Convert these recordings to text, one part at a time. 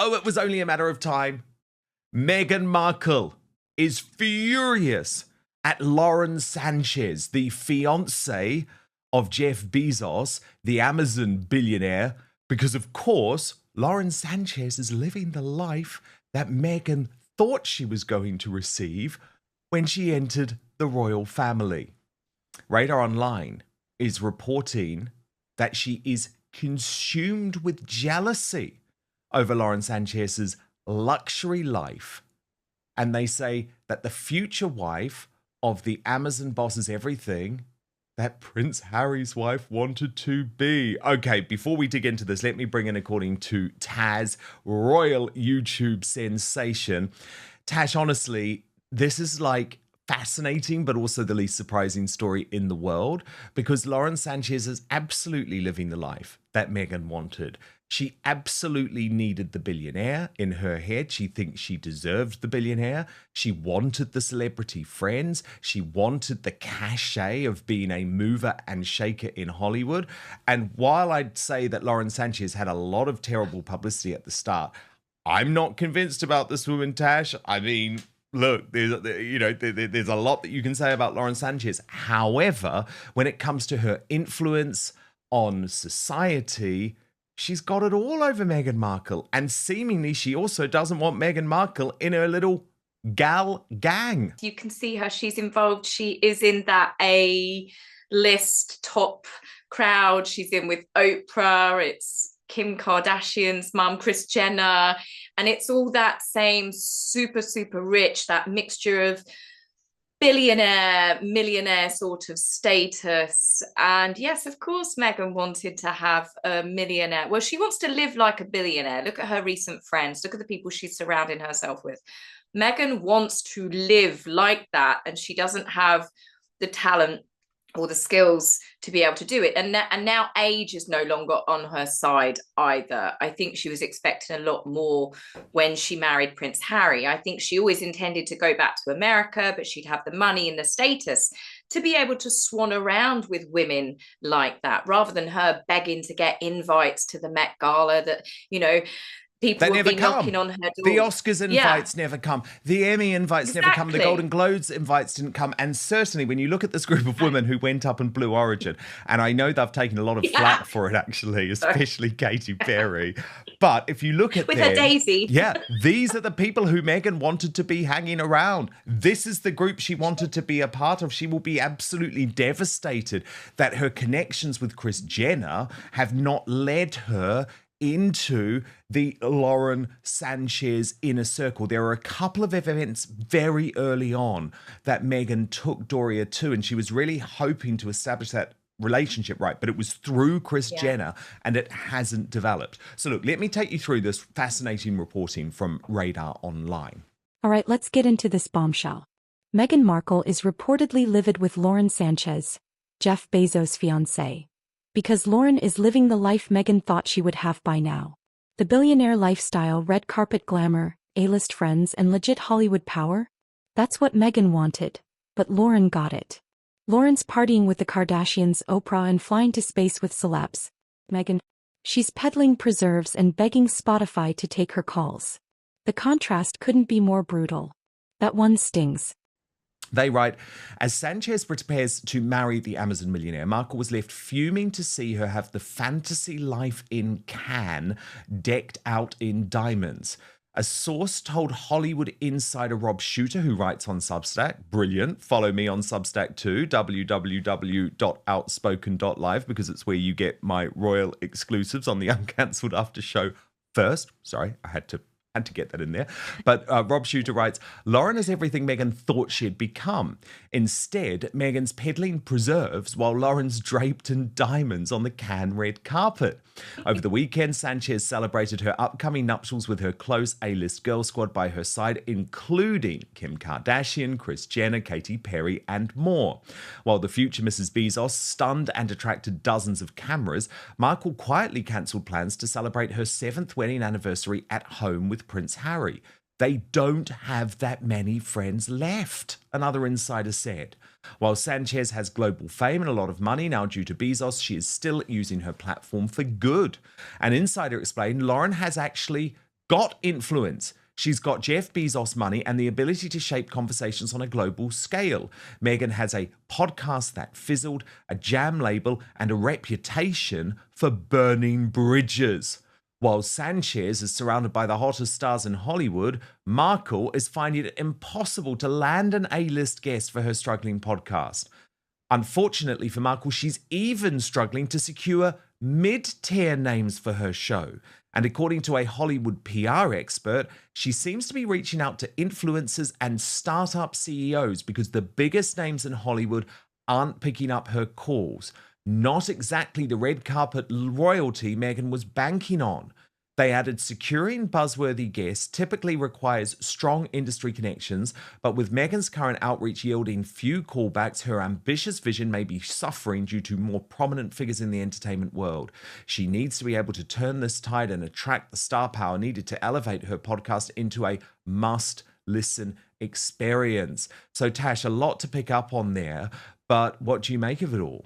Oh, it was only a matter of time. Meghan Markle is furious at Lauren Sanchez, the fiancée of Jeff Bezos, the Amazon billionaire, because, of course, Lauren Sanchez is living the life that Meghan thought she was going to receive when she entered the royal family. Radar Online is reporting that she is consumed with jealousy over Lauren Sanchez's luxury life. And they say that the future wife of the Amazon boss is everything that Prince Harry's wife wanted to be. Okay, before we dig into this, let me bring in, according to Taz, royal YouTube sensation. Tash, honestly, this is like fascinating, but also the least surprising story in the world, because Lauren Sanchez is absolutely living the life that Meghan wanted. She absolutely needed the billionaire in her head. She thinks she deserved the billionaire. She wanted the celebrity friends. She wanted the cachet of being a mover and shaker in Hollywood. And while I'd say that Lauren Sanchez had a lot of terrible publicity at the start, I'm not convinced about this woman, Tash. I mean, look, there's a lot that you can say about Lauren Sanchez. However, when it comes to her influence on society, she's got it all over Meghan Markle. And seemingly she also doesn't want Meghan Markle in her little gal gang. You can see her. She's involved. She is in that A-list top crowd. She's in with Oprah. It's Kim Kardashian's mum, Kris Jenner. And it's all that same super, super rich, that mixture of billionaire, millionaire sort of status. And yes, of course, Meghan wanted to have a millionaire. Well, she wants to live like a billionaire. Look at her recent friends. Look at the people she's surrounding herself with. Meghan wants to live like that, and she doesn't have the talent or the skills to be able to do it. And now age is no longer on her side either. I think she was expecting a lot more when she married Prince Harry. I think she always intended to go back to America, but she'd have the money and the status to be able to swan around with women like that, rather than her begging to get invites to the Met Gala that, people will be knocking on her door. The Oscars invites never come. The Emmy invites never come. The Golden Globes invites didn't come. And certainly when you look at this group of women who went up and blew Origin, and I know they've taken a lot of flack for it, actually, especially Katy Perry. But if you look at with her Daisy. Yeah, these are the people who Meghan wanted to be hanging around. This is the group she wanted to be a part of. She will be absolutely devastated that her connections with Kris Jenner have not led her into the Lauren Sanchez inner circle. There are a couple of events very early on that Meghan took Doria to, and she was really hoping to establish that relationship, right? But it was through Kris Jenner, and it hasn't developed. So look, let me take you through this fascinating reporting from Radar Online. All right, let's get into this bombshell. Meghan Markle is reportedly livid with Lauren Sanchez, Jeff Bezos' fiancée, because Lauren is living the life Meghan thought she would have by now. The billionaire lifestyle, red carpet glamour, A-list friends, and legit Hollywood power? That's what Meghan wanted, but Lauren got it. Lauren's partying with the Kardashians, Oprah, and flying to space with celebs. Meghan, she's peddling preserves and begging Spotify to take her calls. The contrast couldn't be more brutal. That one stings. They write, as Sanchez prepares to marry the Amazon millionaire, Markle was left fuming to see her have the fantasy life in Cannes decked out in diamonds. A source told Hollywood insider Rob Shooter, who writes on Substack, brilliant, follow me on Substack too, www.outspoken.live, because it's where you get my royal exclusives on the Uncancelled After Show first. Sorry, I had to get that in there. But Rob Shooter writes, Lauren is everything Meghan thought she'd become. Instead, Meghan's peddling preserves while Lauren's draped in diamonds on the Cannes red carpet. Over the weekend, Sanchez celebrated her upcoming nuptials with her close A-list girl squad by her side, including Kim Kardashian, Kris Jenner, Katy Perry, and more. While the future Mrs. Bezos stunned and attracted dozens of cameras, Markle quietly cancelled plans to celebrate her 7th wedding anniversary at home with Prince Harry. They don't have that many friends left, another insider said. While Sanchez has global fame and a lot of money now due to Bezos, she is still using her platform for good. An insider explained Lauren has actually got influence. She's got Jeff Bezos money and the ability to shape conversations on a global scale. Meghan has a podcast that fizzled, a jam label, and a reputation for burning bridges. While Sanchez is surrounded by the hottest stars in Hollywood, Markle is finding it impossible to land an A-list guest for her struggling podcast. Unfortunately for Markle, she's even struggling to secure mid-tier names for her show. And according to a Hollywood PR expert, she seems to be reaching out to influencers and startup CEOs because the biggest names in Hollywood aren't picking up her calls. Not exactly the red carpet royalty Meghan was banking on. They added securing buzzworthy guests typically requires strong industry connections, but with Meghan's current outreach yielding few callbacks, her ambitious vision may be suffering due to more prominent figures in the entertainment world. She needs to be able to turn this tide and attract the star power needed to elevate her podcast into a must-listen experience. So, Tash, a lot to pick up on there, but what do you make of it all?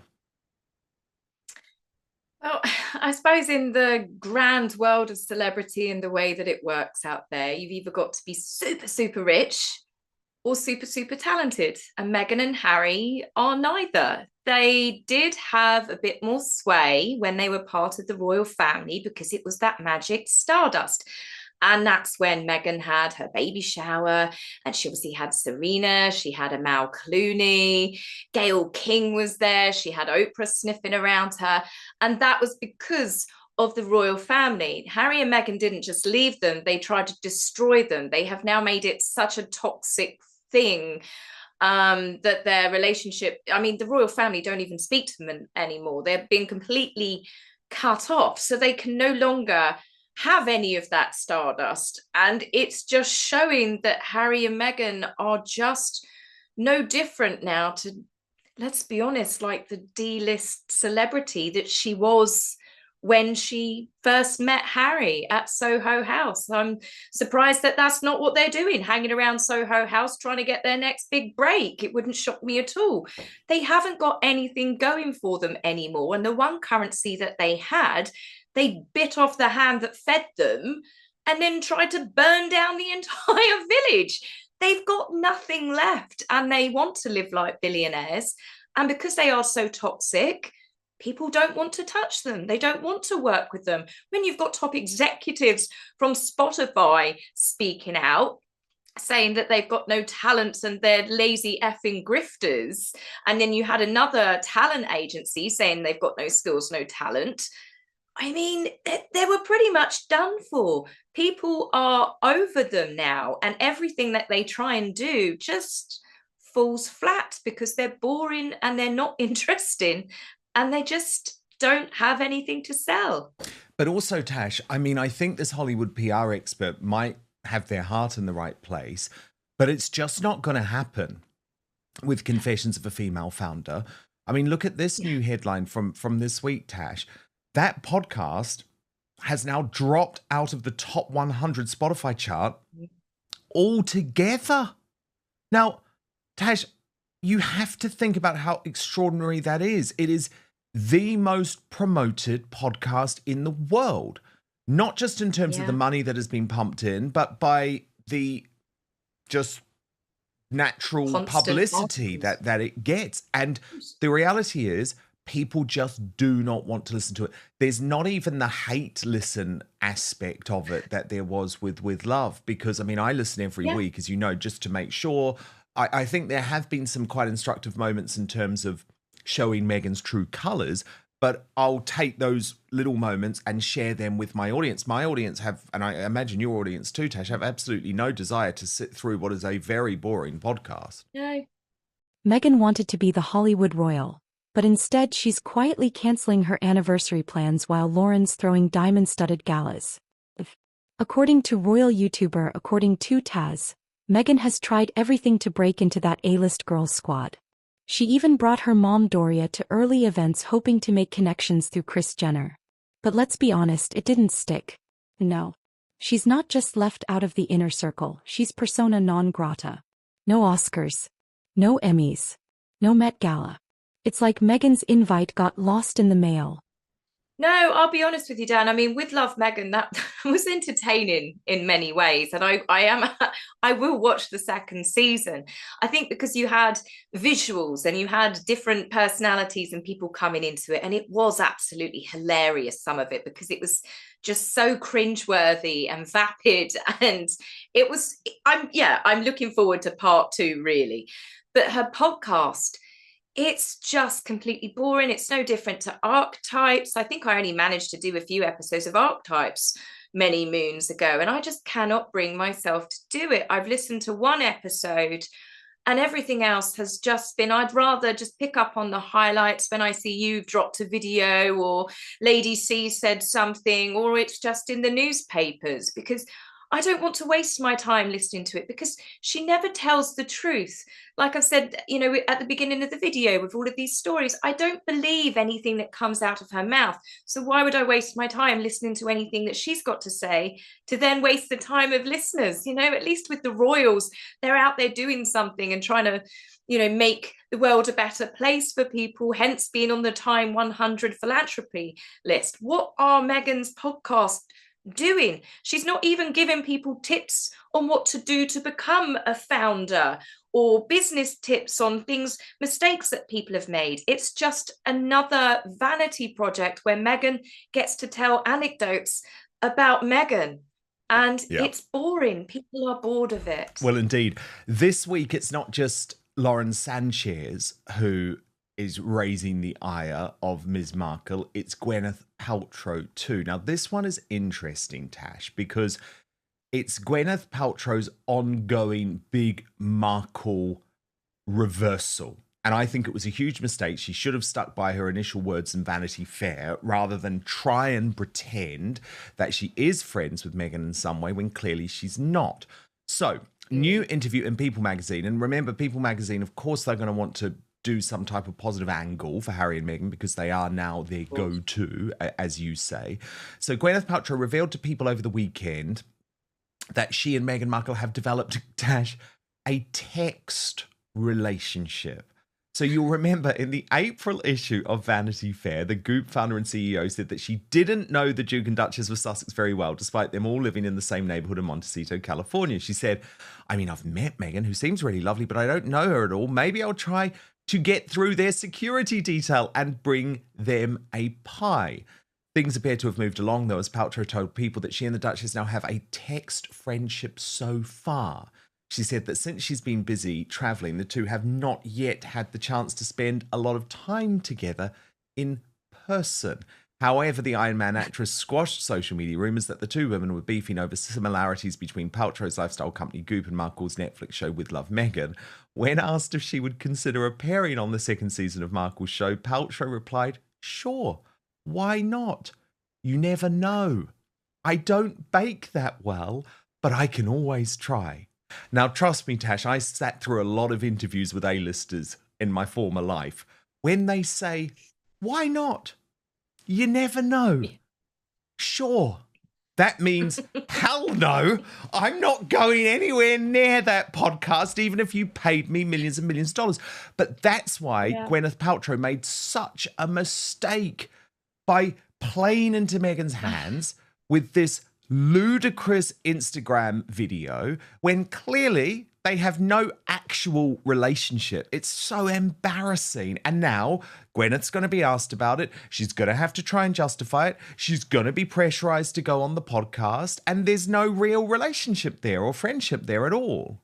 Well, I suppose in the grand world of celebrity and the way that it works out there, you've either got to be super, super rich or super, super talented. And Meghan and Harry are neither. They did have a bit more sway when they were part of the royal family because it was that magic stardust. And that's when Meghan had her baby shower, and she obviously had Serena, she had Amal Clooney, Gayle King was there, she had Oprah sniffing around her, and that was because of the royal family. Harry and Meghan didn't just leave them, they tried to destroy them. They have now made it such a toxic thing that their relationship, I mean, the royal family don't even speak to them anymore. They're being completely cut off, so they can no longer have any of that stardust. And it's just showing that Harry and Meghan are just no different now to, let's be honest, like the D-list celebrity that she was when she first met Harry at Soho House. I'm surprised that that's not what they're doing, hanging around Soho House trying to get their next big break. It wouldn't shock me at all. They haven't got anything going for them anymore. And the one currency that they had, they bit off the hand that fed them and then tried to burn down the entire village. They've got nothing left and they want to live like billionaires. And because they are so toxic, people don't want to touch them. They don't want to work with them. When you've got top executives from Spotify speaking out, saying that they've got no talent and they're lazy effing grifters, and then you had another talent agency saying they've got no skills, no talent, I mean, they were pretty much done for. People are over them now, and everything that they try and do just falls flat because they're boring and they're not interesting and they just don't have anything to sell. But also, Tash, I mean, I think this Hollywood PR expert might have their heart in the right place, but it's just not going to happen with Confessions of a Female Founder. I mean, look at this new headline from this week, Tash. That podcast has now dropped out of the top 100 Spotify chart altogether. Now, Tash, you have to think about how extraordinary that is. It is the most promoted podcast in the world, not just in terms of the money that has been pumped in, but by the just natural constant publicity that it gets. And the reality is, people just do not want to listen to it. There's not even the hate listen aspect of it that there was with Love, because, I mean, I listen every week, as you know, just to make sure. I think there have been some quite instructive moments in terms of showing Meghan's true colours, but I'll take those little moments and share them with my audience. My audience have, and I imagine your audience too, Tash, have absolutely no desire to sit through what is a very boring podcast. No. Meghan wanted to be the Hollywood royal, but instead she's quietly canceling her anniversary plans while Lauren's throwing diamond-studded galas. According to royal YouTuber According to Taz, Meghan has tried everything to break into that A-list girls squad. She even brought her mom Doria to early events hoping to make connections through Kris Jenner. But let's be honest, it didn't stick. No. She's not just left out of the inner circle, she's persona non grata. No Oscars. No Emmys. No Met Gala. It's like Meghan's invite got lost in the mail. No, I'll be honest with you, Dan. I mean, with Love Megan, that was entertaining in many ways, and I will watch the second season. I think because you had visuals and you had different personalities and people coming into it, and it was absolutely hilarious. Some of it because it was just so cringeworthy and vapid, and it was. I'm looking forward to part two, really. But her podcast, it's just completely boring. It's no different to Archetypes. I think I only managed to do a few episodes of Archetypes many moons ago, and I just cannot bring myself to do it. I've listened to one episode, and everything else has just been, I'd rather just pick up on the highlights when I see you've dropped a video or Lady C said something, or it's just in the newspapers, because I don't want to waste my time listening to it, because she never tells the truth. Like I've said, at the beginning of the video with all of these stories, I don't believe anything that comes out of her mouth. So why would I waste my time listening to anything that she's got to say to then waste the time of listeners? At least with the royals, they're out there doing something and trying to, make the world a better place for people, hence being on the Time 100 philanthropy list. What are Meghan's podcasts doing? She's not even giving people tips on what to do to become a founder, or business tips on mistakes that people have made. It's just another vanity project where Meghan gets to tell anecdotes about Meghan. And It's boring. People are bored of it. Well, indeed. This week, it's not just Lauren Sanchez who is raising the ire of Ms. Markle. It's Gwyneth Paltrow too. Now, this one is interesting, Tash, because it's Gwyneth Paltrow's ongoing big Markle reversal. And I think it was a huge mistake. She should have stuck by her initial words in Vanity Fair rather than try and pretend that she is friends with Meghan in some way when clearly she's not. So, new interview in People magazine. And remember, People magazine, of course, they're going to want to do some type of positive angle for Harry and Meghan because they are now their go-to, as you say. So Gwyneth Paltrow revealed to People over the weekend that she and Meghan Markle have developed, Tash, a text relationship. So you'll remember in the April issue of Vanity Fair, the Goop founder and CEO said that she didn't know the Duke and Duchess of Sussex very well, despite them all living in the same neighborhood in Montecito, California. She said, I mean, I've met Meghan, who seems really lovely, but I don't know her at all. Maybe I'll try to get through their security detail and bring them a pie. Things appear to have moved along, though, as Paltrow told People that she and the Duchess now have a text friendship so far. She said that since she's been busy travelling, the two have not yet had the chance to spend a lot of time together in person. However, the Iron Man actress squashed social media rumours that the two women were beefing over similarities between Paltrow's lifestyle company Goop and Markle's Netflix show With Love Meghan. When asked if she would consider appearing on the second season of Markle's show, Paltrow replied, "Sure, why not? You never know. I don't bake that well, but I can always try." Now, trust me, Tash, I sat through a lot of interviews with A-listers in my former life. When they say, why not? You never know. Sure. That means, hell no, I'm not going anywhere near that podcast, even if you paid me millions and millions of dollars. But that's why Gwyneth Paltrow made such a mistake by playing into Meghan's hands with this ludicrous Instagram video when clearly they have no actual relationship. It's so embarrassing. And now Gwyneth's going to be asked about it. She's going to have to try and justify it. She's going to be pressurized to go on the podcast. And there's no real relationship there or friendship there at all.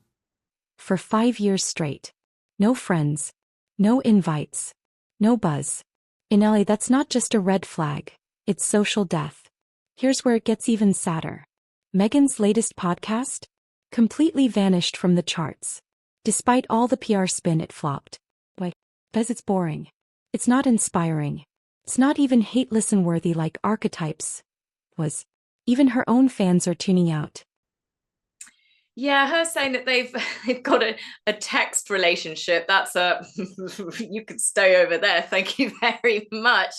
For 5 years straight. No friends. No invites. No buzz. In LA, that's not just a red flag. It's social death. Here's where it gets even sadder. Meghan's latest podcast? Completely vanished from the charts. Despite all the PR spin, it flopped. Why? Because it's boring. It's not inspiring. It's not even hate-listen-worthy like Archetypes was. Even her own fans are tuning out. Yeah, her saying that they've got a text relationship, that's you could stay over there. Thank you very much.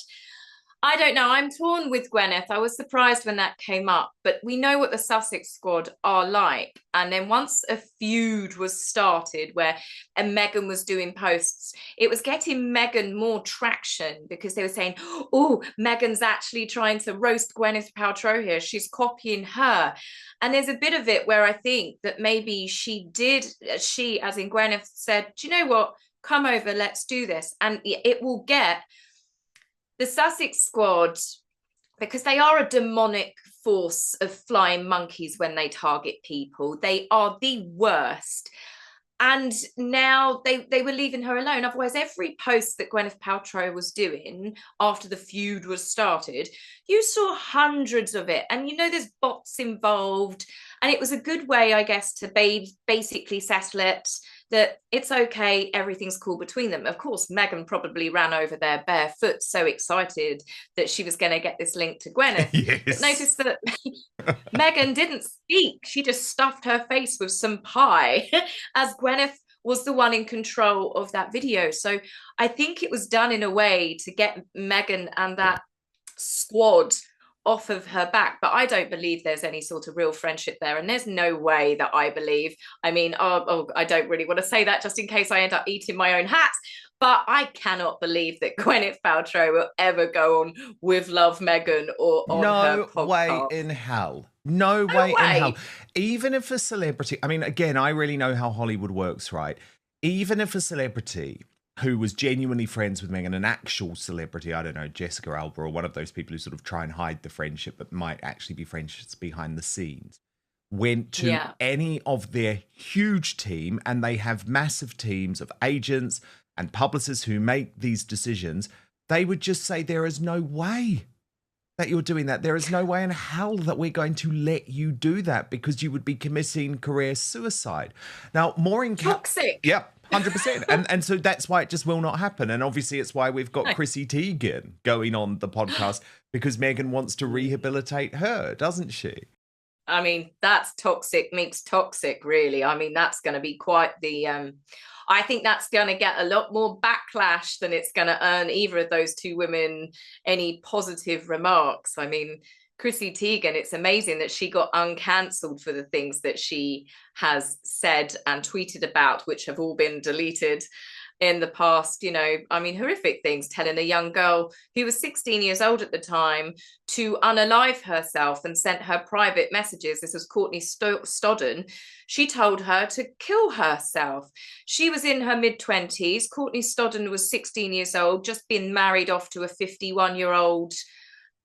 I don't know. I'm torn with Gwyneth. I was surprised when that came up, but we know what the Sussex squad are like. And then once a feud was started where Meghan was doing posts, it was getting Meghan more traction because they were saying, oh, Meghan's actually trying to roast Gwyneth Paltrow here. She's copying her. And there's a bit of it where I think that maybe she, as in Gwyneth, said, do you know what? Come over, let's do this. And it will get the Sussex squad, because they are a demonic force of flying monkeys when they target people. They are the worst. And now they were leaving her alone. Otherwise, every post that Gwyneth Paltrow was doing after the feud was started, you saw hundreds of it. And, there's bots involved. And it was a good way, I guess, to basically settle it, that it's okay, everything's cool between them. Of course, Meghan probably ran over there barefoot, so excited that she was going to get this link to Gwyneth. Yes. But notice that Meghan didn't speak. She just stuffed her face with some pie as Gwyneth was the one in control of that video. So I think it was done in a way to get Meghan and that squad off of her back, but I don't believe there's any sort of real friendship there, and there's no way that I believe. I mean, I don't really want to say that just in case I end up eating my own hat, but I cannot believe that Gwyneth Paltrow will ever go on With Love Meghan or on her podcast. No way in hell. No way in hell. Even if a celebrity, I mean, again, I really know how Hollywood works, right? Even if a celebrity who was genuinely friends with Meghan, an actual celebrity, I don't know, Jessica Alba or one of those people who sort of try and hide the friendship but might actually be friendships behind the scenes, went to any of their huge team, and they have massive teams of agents and publicists who make these decisions, they would just say, there is no way that you're doing that. There is no way in hell that we're going to let you do that, because you would be committing career suicide. Now, Maureen... Toxic. Yep. 100%. And so that's why it just will not happen. And obviously it's why we've got Chrissy Teigen going on the podcast, because Meghan wants to rehabilitate her, doesn't she? I mean, that's toxic meets toxic, really. I mean, that's going to be quite the... I think that's going to get a lot more backlash than it's going to earn either of those two women any positive remarks. I mean, Chrissy Teigen, it's amazing that she got uncancelled for the things that she has said and tweeted about, which have all been deleted in the past. I mean, horrific things, telling a young girl who was 16 years old at the time to unalive herself and sent her private messages. This was Courtney Stodden. She told her to kill herself. She was in her mid-20s. Courtney Stodden was 16 years old, just been married off to a 51-year-old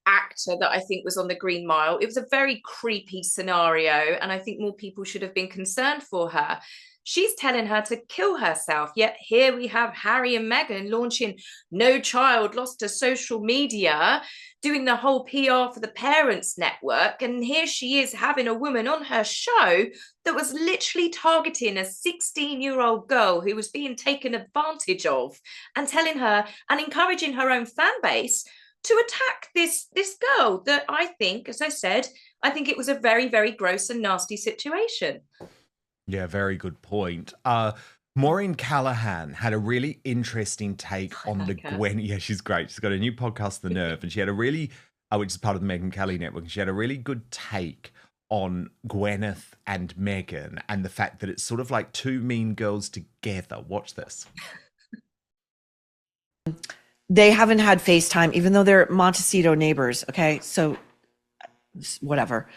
actor that I think was on the Green Mile. It was a very creepy scenario, and I think more people should have been concerned for her. She's telling her to kill herself, yet here we have Harry and Meghan launching No Child Lost to social media, doing the whole PR for the Parents Network, and here she is having a woman on her show that was literally targeting a 16-year-old girl who was being taken advantage of, and telling her and encouraging her own fan base to attack this girl that I think, as I said, I think it was a very, very gross and nasty situation. Yeah, very good point. Maureen Callahan had a really interesting take on the Gwen. Yeah, she's great. She's got a new podcast, The Nerve, and she had a really, which is part of the Meghan Kelly network, and she had a really good take on Gwyneth and Meghan and the fact that it's sort of like two mean girls together. Watch this. They haven't had FaceTime, even though they're Montecito neighbors. Okay, so whatever.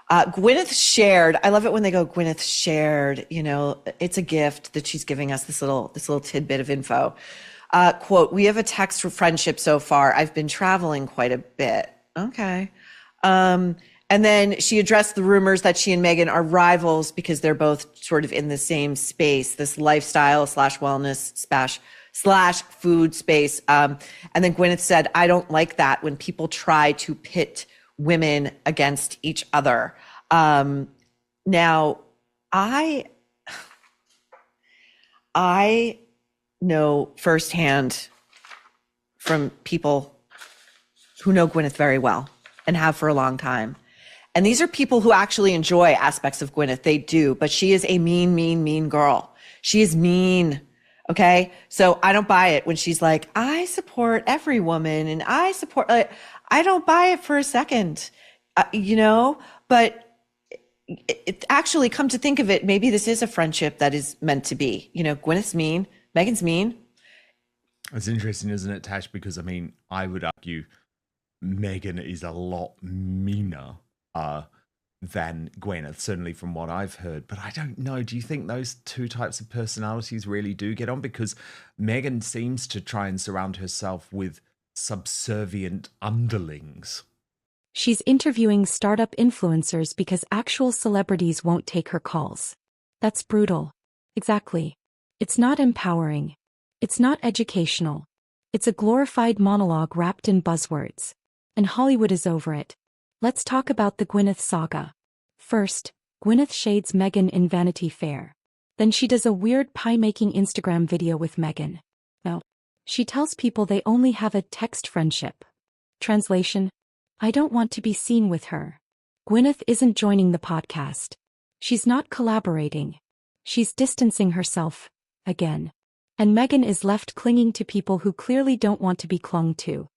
Gwyneth shared. I love it when they go, Gwyneth shared. It's a gift that she's giving us, this little tidbit of info. Quote: "We have a text for friendship so far. I've been traveling quite a bit." Okay. And then she addressed the rumors that she and Meghan are rivals because they're both sort of in the same space, this lifestyle / wellness / food space. And then Gwyneth said, "I don't like that when people try to pit women against each other." Now, I know firsthand from people who know Gwyneth very well and have for a long time. And these are people who actually enjoy aspects of Gwyneth. They do, but she is a mean, mean, mean girl. She is mean. Okay. So I don't buy it when she's like, I support every woman and I support, I don't buy it for a second, but it actually, come to think of it, maybe this is a friendship that is meant to be. Gwyneth's mean, Meghan's mean. It's interesting, isn't it, Tash? Because, I mean, I would argue Meghan is a lot meaner than Gwyneth, certainly from what I've heard. But I don't know. Do you think those two types of personalities really do get on? Because Meghan seems to try and surround herself with subservient underlings. She's interviewing startup influencers because actual celebrities won't take her calls. That's brutal. Exactly. It's not empowering. It's not educational. It's a glorified monologue wrapped in buzzwords. And Hollywood is over it. Let's talk about the Gwyneth saga. First, Gwyneth shades Meghan in Vanity Fair. Then she does a weird pie-making Instagram video with Meghan. Now, she tells people they only have a text friendship. Translation: I don't want to be seen with her. Gwyneth isn't joining the podcast. She's not collaborating. She's distancing herself, again. And Meghan is left clinging to people who clearly don't want to be clung to.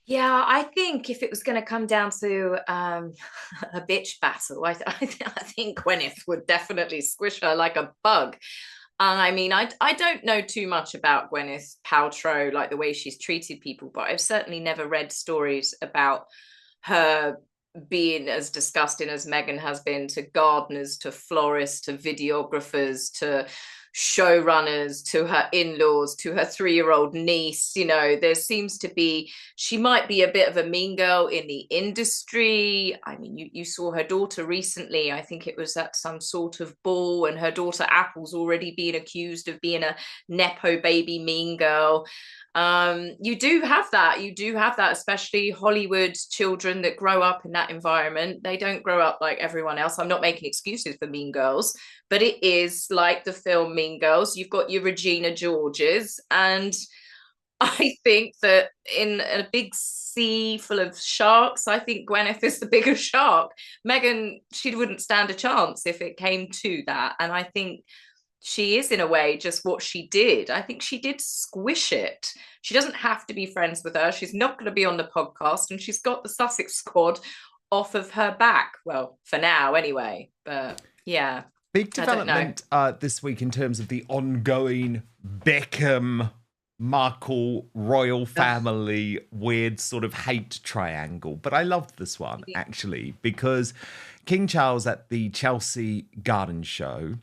Yeah, I think if it was going to come down to a bitch battle, I think Gwyneth would definitely squish her like a bug. I mean, I don't know too much about Gwyneth Paltrow, like the way she's treated people, but I've certainly never read stories about her being as disgusting as Meghan has been to gardeners, to florists, to videographers, to showrunners, to her in-laws, to her 3-year-old niece. There seems to be, she might be a bit of a mean girl in the industry. I mean, you saw her daughter recently. I think it was at some sort of ball, and her daughter Apple's already being accused of being a nepo baby mean girl. You do have that, especially Hollywood children that grow up in that environment. They don't grow up like everyone else. I'm not making excuses for Mean Girls, but it is like the film Mean Girls. You've got your Regina Georges, and I think that in a big sea full of sharks, I think Gwyneth is the bigger shark. Meghan, she wouldn't stand a chance if it came to that. And I think she is, in a way, just what she did. I think she did squish it. She doesn't have to be friends with her. She's not going to be on the podcast, and she's got the Sussex squad off of her back. Well, for now, anyway. But yeah. Big development this week in terms of the ongoing Beckham Markle royal family weird sort of hate triangle. But I loved this one, actually, because King Charles at the Chelsea Garden Show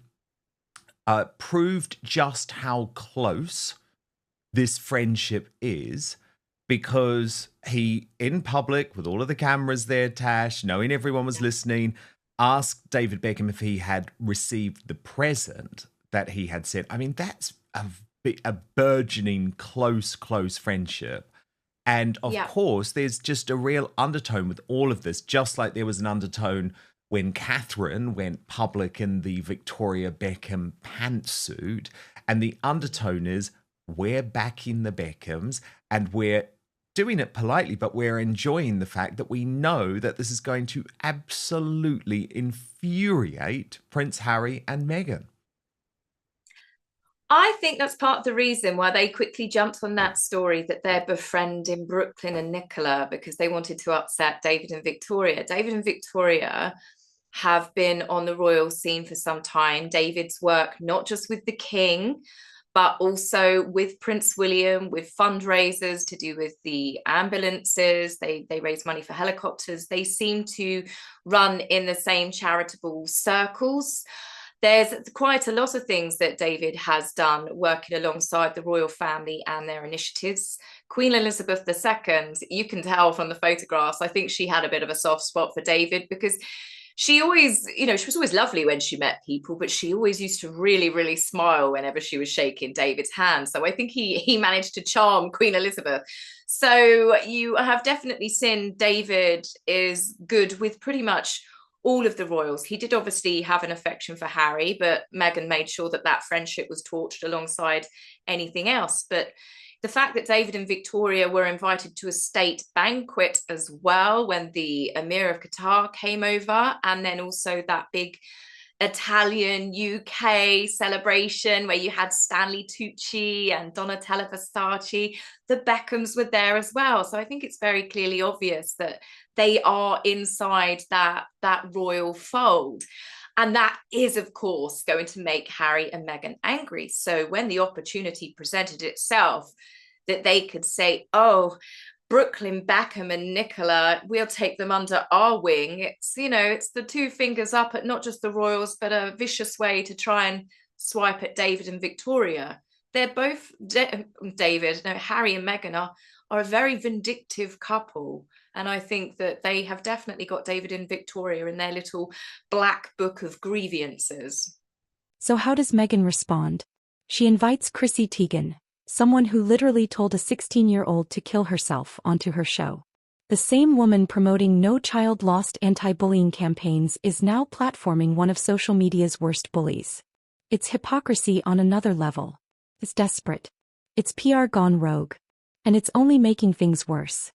proved just how close this friendship is, because he, in public, with all of the cameras there, Tash, knowing everyone was listening, asked David Beckham if he had received the present that he had sent. I mean, that's a burgeoning close friendship. And of course, there's just a real undertone with all of this, just like there was an undertone when Catherine went public in the Victoria Beckham pantsuit. And the undertone is, we're backing the Beckhams, and we're doing it politely, but we're enjoying the fact that we know that this is going to absolutely infuriate Prince Harry and Meghan. I think that's part of the reason why they quickly jumped on that story that they're befriending Brooklyn and Nicola, because they wanted to upset David and Victoria. David and Victoria have been on the royal scene for some time. David's work, not just with the king, but also with Prince William, with fundraisers to do with the ambulances. They raise money for helicopters. They seem to run in the same charitable circles. There's quite a lot of things that David has done working alongside the royal family and their initiatives. Queen Elizabeth II, you can tell from the photographs, I think she had a bit of a soft spot for David, because she always, she was always lovely when she met people, but she always used to really, really smile whenever she was shaking David's hand. So I think he managed to charm Queen Elizabeth. So you have definitely seen David is good with pretty much all of the royals. He did obviously have an affection for Harry, but Meghan made sure that friendship was torched alongside anything else. But the fact that David and Victoria were invited to a state banquet as well when the Emir of Qatar came over, and then also that big Italian UK celebration where you had Stanley Tucci and Donatella Versace. The Beckhams were there as well. So I think it's very clearly obvious that they are inside that royal fold. And that is, of course, going to make Harry and Meghan angry. So when the opportunity presented itself that they could say, oh, Brooklyn Beckham and Nicola, we'll take them under our wing. It's, you know, it's the two fingers up at not just the royals, but a vicious way to try and swipe at David and Victoria. They're both, Harry and Meghan are a very vindictive couple. And I think that they have definitely got David and Victoria in their little black book of grievances. So how does Meghan respond? She invites Chrissy Teigen, someone who literally told a 16-year-old to kill herself, onto her show. The same woman promoting No Child Lost anti-bullying campaigns is now platforming one of social media's worst bullies. It's hypocrisy on another level. It's desperate. It's PR gone rogue. And it's only making things worse.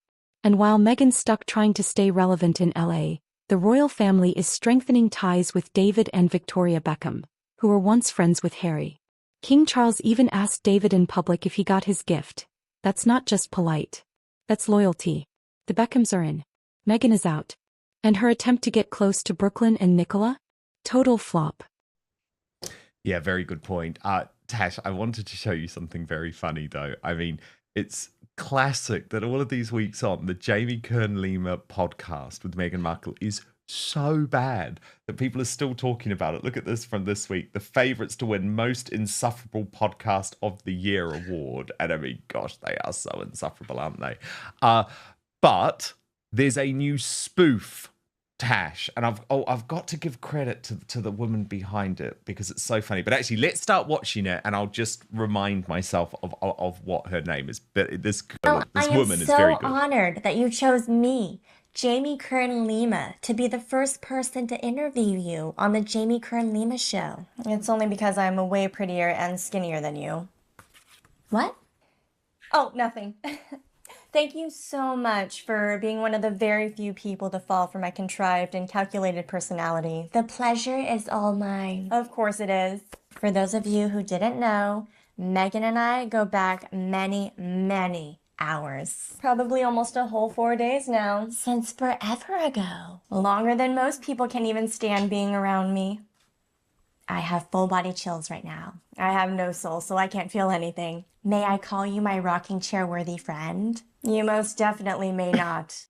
And while Meghan's stuck trying to stay relevant in LA, the royal family is strengthening ties with David and Victoria Beckham, who were once friends with Harry. King Charles even asked David in public if he got his gift. That's not just polite. That's loyalty. The Beckhams are in. Meghan is out. And her attempt to get close to Brooklyn and Nicola? Total flop. Yeah, very good point. Tash, I wanted to show you something very funny, though. I mean, it's classic that all of these weeks on, the Jamie Kern-Lima podcast with Meghan Markle is so bad that people are still talking about it. Look at this from this week. The favourites to win Most Insufferable Podcast of the Year award. And I mean, gosh, they are so insufferable, aren't they? But there's a new spoof, Tash, and I've got to give credit to the woman behind it because it's so funny. But actually, let's start watching it, and I'll just remind myself of what her name is. But this woman is very good. I am so honored that you chose me, Jamie Kern-Lima, to be the first person to interview you on the Jamie Kern-Lima show. It's only because I'm way prettier and skinnier than you. What? Oh, nothing. Thank you so much for being one of the very few people to fall for my contrived and calculated personality. The pleasure is all mine. Of course it is. For those of you who didn't know, Meghan and I go back many, many hours. Probably almost a whole 4 days now. Since forever ago. Longer than most people can even stand being around me. I have full body chills right now. I have no soul, so I can't feel anything. May I call you my rocking chair worthy friend? You most definitely may not.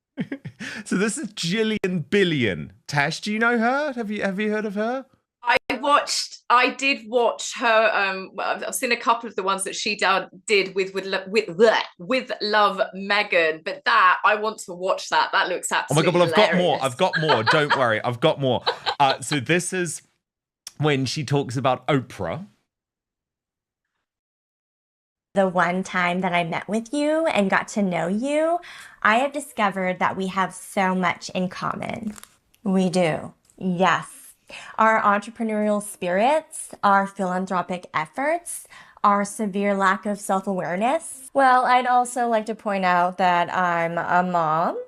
So this is Jillian Billion. Tash, do you know her? Have you heard of her? I did watch her. I've seen a couple of the ones that she did with Love Meghan, but that I want to watch that. That looks absolutely Oh my God! Well, hilarious. I've got more. Don't worry, I've got more. So this is when she talks about Oprah. The one time that I met with you and got to know you, I have discovered that we have so much in common. We do. Yes. Our entrepreneurial spirits, our philanthropic efforts, our severe lack of self-awareness. Well, I'd also like to point out that I'm a mom,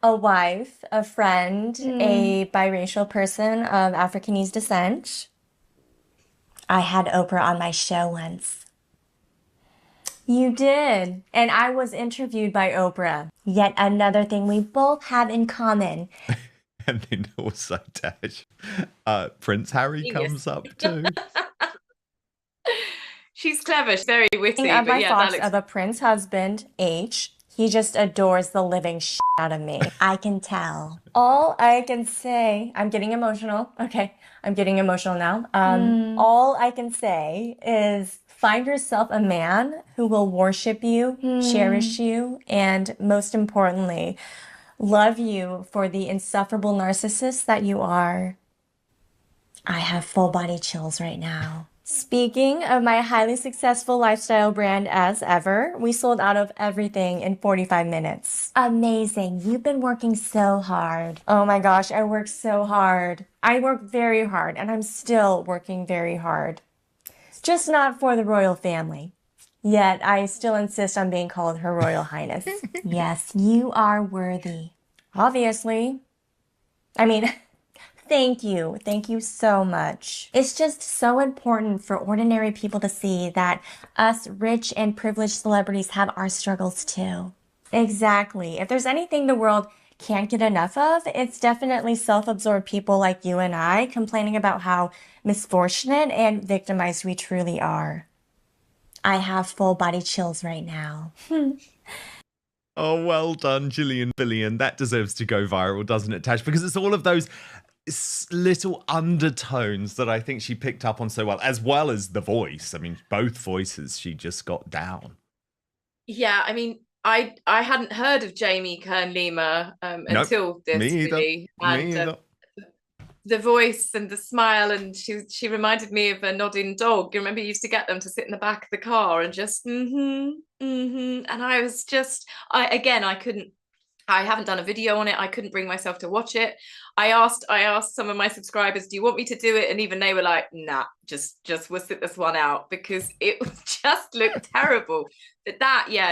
a wife, a friend, a biracial person of Africanese descent. I had Oprah on my show once. You did. And I was interviewed by Oprah. Yet another thing we both have in common. And then also, Tash, Prince Harry comes up too. She's clever. She's very witty. Of my thoughts looks... of a prince husband, H. He just adores the living shit out of me. I can tell. All I can say, I'm getting emotional. Okay, I'm getting emotional now. All I can say is find yourself a man who will worship you, cherish you, and most importantly, love you for the insufferable narcissist that you are. I have full body chills right now. Speaking of my highly successful lifestyle brand as ever, we sold out of everything in 45 minutes. Amazing. You've been working so hard. Oh my gosh, I work so hard. I work very hard and I'm still working very hard. Just not for the royal family. Yet I still insist on being called Her Royal Highness. Yes, you are worthy. Obviously. I mean, Thank you. Thank you so much. It's just so important for ordinary people to see that us rich and privileged celebrities have our struggles too. Exactly. If there's anything the world can't get enough of, it's definitely self-absorbed people like you and I complaining about how misfortunate and victimized we truly are. I have full body chills right now. Oh, well done, Gillian Billion. That deserves to go viral, doesn't it, Tash? Because it's all of those little undertones that I think she picked up on so well as the voice. I mean, both voices she just got down. Yeah, I mean, I hadn't heard of Jamie Kern-Lima until this, me either. really. And Me either. The voice and the smile, and she reminded me of a nodding dog. You remember you used to get them to sit in the back of the car and just and I was just I haven't done a video on it. I couldn't bring myself to watch it. I asked some of my subscribers, do you want me to do it? And even they were like, nah, just we'll sit this one out, because it just looked terrible. But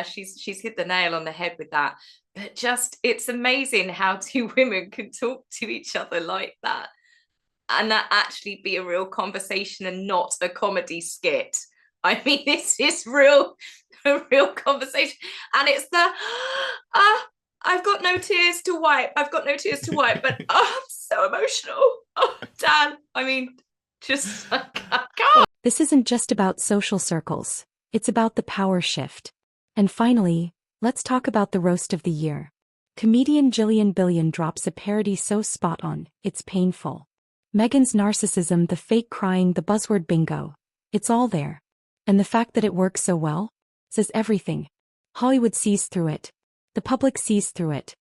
she's hit the nail on the head with that. But just, it's amazing how two women can talk to each other like that, and that actually be a real conversation and not a comedy skit. I mean, this is a real conversation. And it's the, I've got no tears to wipe. But I'm so emotional. Oh, Dan, I mean, just, I can't. This isn't just about social circles. It's about the power shift. And finally, let's talk about the roast of the year. Comedian Gillian Billion drops a parody so spot on, it's painful. Meghan's narcissism, the fake crying, the buzzword bingo. It's all there. And the fact that it works so well says everything. Hollywood sees through it. The public sees through it.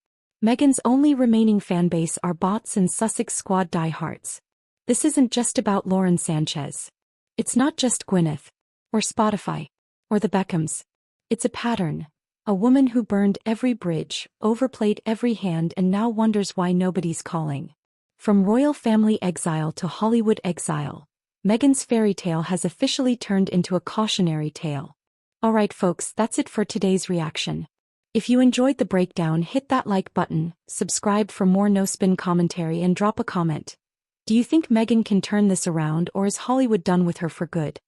Meghan's only remaining fanbase are bots and Sussex Squad diehards. This isn't just about Lauren Sanchez. It's not just Gwyneth, or Spotify, or the Beckhams. It's a pattern. A woman who burned every bridge, overplayed every hand, and now wonders why nobody's calling. From royal family exile to Hollywood exile, Meghan's fairy tale has officially turned into a cautionary tale. Alright folks, that's it for today's reaction. If you enjoyed the breakdown, hit that like button, subscribe for more no-spin commentary, and drop a comment. Do you think Meghan can turn this around, or is Hollywood done with her for good?